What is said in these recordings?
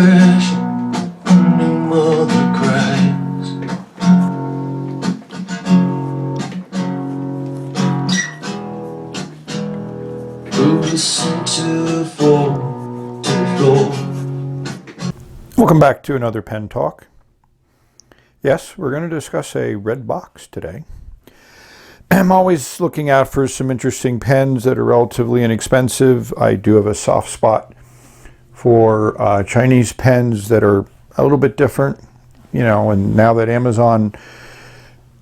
fresh, new mother cries. Who listen to the fall, to the floor. Welcome back to another pen talk. Yes, we're going to discuss a red box today. I'm always looking out for some interesting pens that are relatively inexpensive. I do have a soft spot for Chinese pens that are a little bit different, you know, and now that Amazon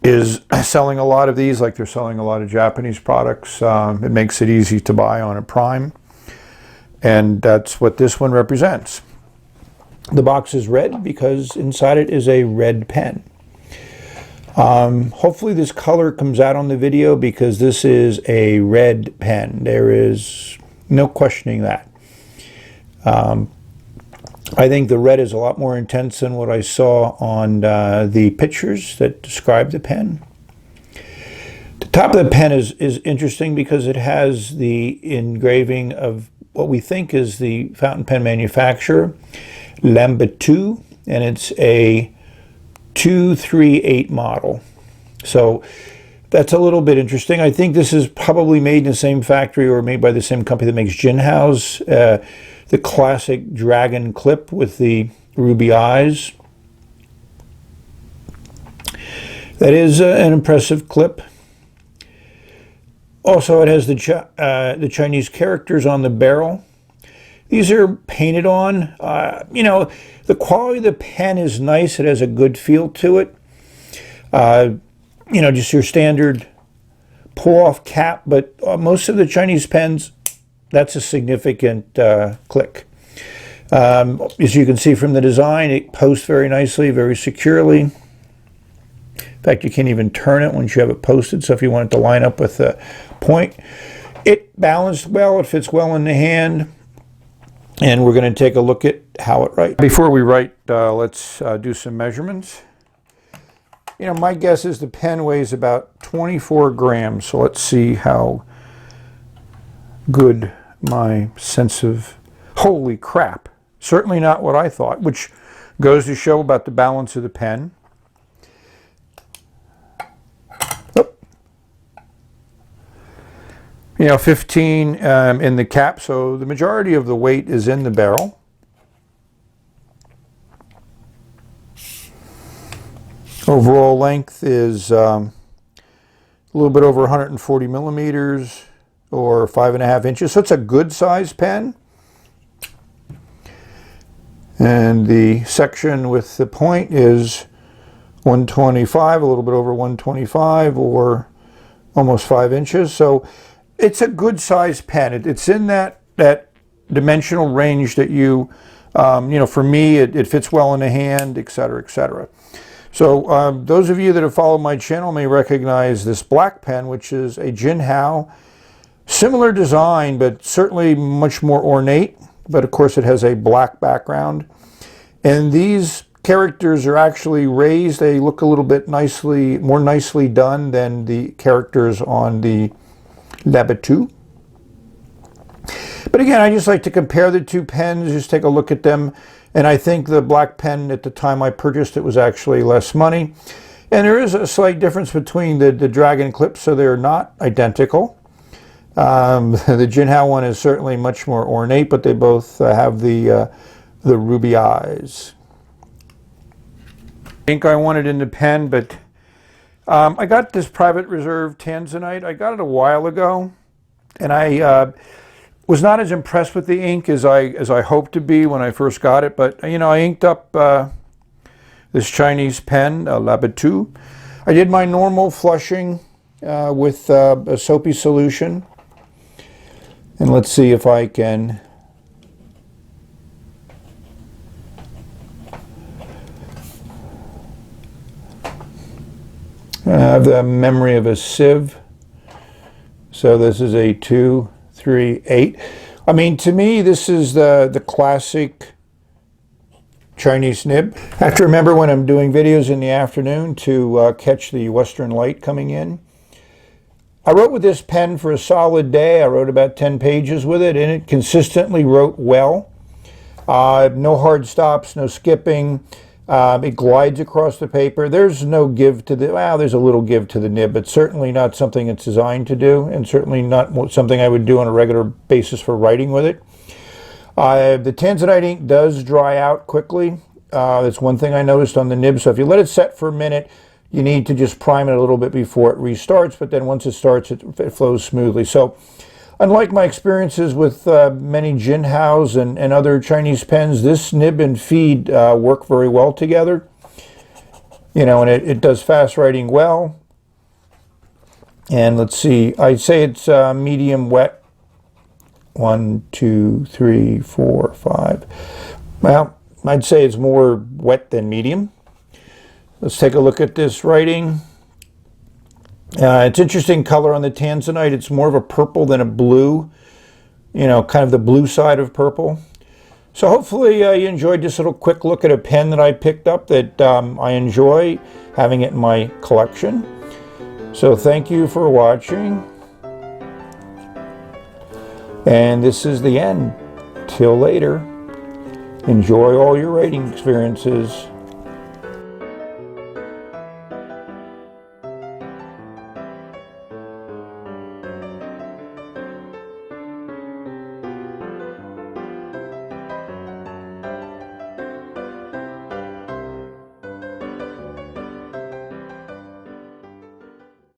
is selling a lot of these, like they're selling a lot of Japanese products, it makes it easy to buy on a Prime, and that's what this one represents. The box is red because inside it is a red pen. Hopefully this color comes out on the video because this is a red pen. There is no questioning that. I think the red is a lot more intense than what I saw on the pictures that describe the pen. The top of the pen is interesting because it has the engraving of what we think is the fountain pen manufacturer, Lanbitou, and it's a 238 model. So that's a little bit interesting. I think this is probably made in the same factory or made by the same company that makes Jinhao's, the classic dragon clip with the ruby eyes. That is an impressive clip. Also, it has the Chinese characters on the barrel. These are painted on. You know, the quality of the pen is nice. It has a good feel to it. You know, just your standard pull-off cap, but most of the Chinese pens, that's a significant click. As you can see from the design, it posts very nicely, very securely. In fact, you can't even turn it once you have it posted, so if you want it to line up with the point. It balanced well, it fits well in the hand. And we're going to take a look at how it writes. Before we write, let's do some measurements. You know, my guess is the pen weighs about 24 grams, so let's see how good my sense of, holy crap, certainly not what I thought, which goes to show about the balance of the pen. You know, 15 in the cap, so the majority of the weight is in the barrel. Overall length is a little bit over 140 millimeters or 5.5 inches, so it's a good size pen. And the section with the point is 125, a little bit over 125 or almost 5 inches. So it's a good size pen. It's in that dimensional range that you know, for me, it fits well in the hand, etc., etc. So those of you that have followed my channel may recognize this black pen, which is a Jinhao. Similar design, but certainly much more ornate. But of course, it has a black background. And these characters are actually raised. They look a little bit more nicely done than the characters on the Lanbitou. But again, I just like to compare the two pens, just take a look at them, and I think the black pen at the time I purchased it was actually less money. And there is a slight difference between the dragon clips, so they're not identical. The Jinhao one is certainly much more ornate, but they both have the ruby eyes. Ink I wanted in the pen, but I got this Private Reserve Tanzanite. I got it a while ago, and I was not as impressed with the ink as I hoped to be when I first got it. But you know, I inked up this Chinese pen, Lanbitou. I did my normal flushing with a soapy solution, and let's see if I can. I have the memory of a sieve. So this is a 2, 3, 8. I mean, to me, this is the classic Chinese nib. I have to remember when I'm doing videos in the afternoon to catch the western light coming in. I wrote with this pen for a solid day. I wrote about 10 pages with it, and it consistently wrote well. No hard stops, no skipping. It glides across the paper. There's no give to the, well, there's a little give to the nib, but certainly not something it's designed to do, and certainly not something I would do on a regular basis for writing with it. The Tanzanite ink does dry out quickly. That's one thing I noticed on the nib. So if you let it set for a minute, you need to just prime it a little bit before it restarts, but then once it starts, it flows smoothly. So unlike my experiences with many Jinhaos and other Chinese pens, this nib and feed work very well together. You know, and it does fast writing well. And let's see, I'd say it's medium wet. 1, 2, 3, 4, 5. Well, I'd say it's more wet than medium. Let's take a look at this writing. It's interesting color on the Tanzanite. It's more of a purple than a blue, you know, kind of the blue side of purple. So hopefully you enjoyed this little quick look at a pen that I picked up that I enjoy having it in my collection. So thank you for watching. And this is the end. Till later. Enjoy all your writing experiences.